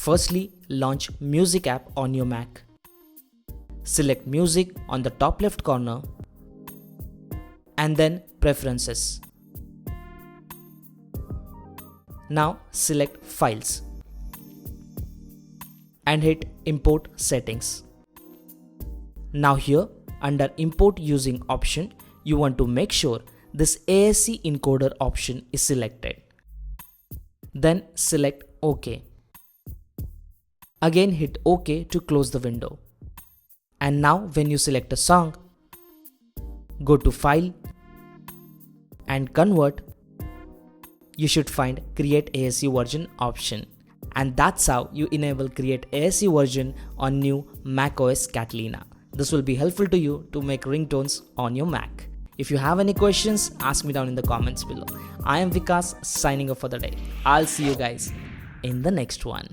Firstly, launch Music app on your Mac. Select Music on the top left corner and then Preferences. Now select Files and hit Import Settings. Now here under Import Using option, you want to make sure this ASC encoder option is selected. Then select OK. Again hit OK to close the window. And now when you select a song, go to File and Convert. You should find Create ASC Version option. And that's how you enable Create ASC Version on new macOS Catalina. This will be helpful to you to make ringtones on your Mac. If you have any questions, ask me down in the comments below. I am Vikas signing off for the day. I'll see you guys in the next one.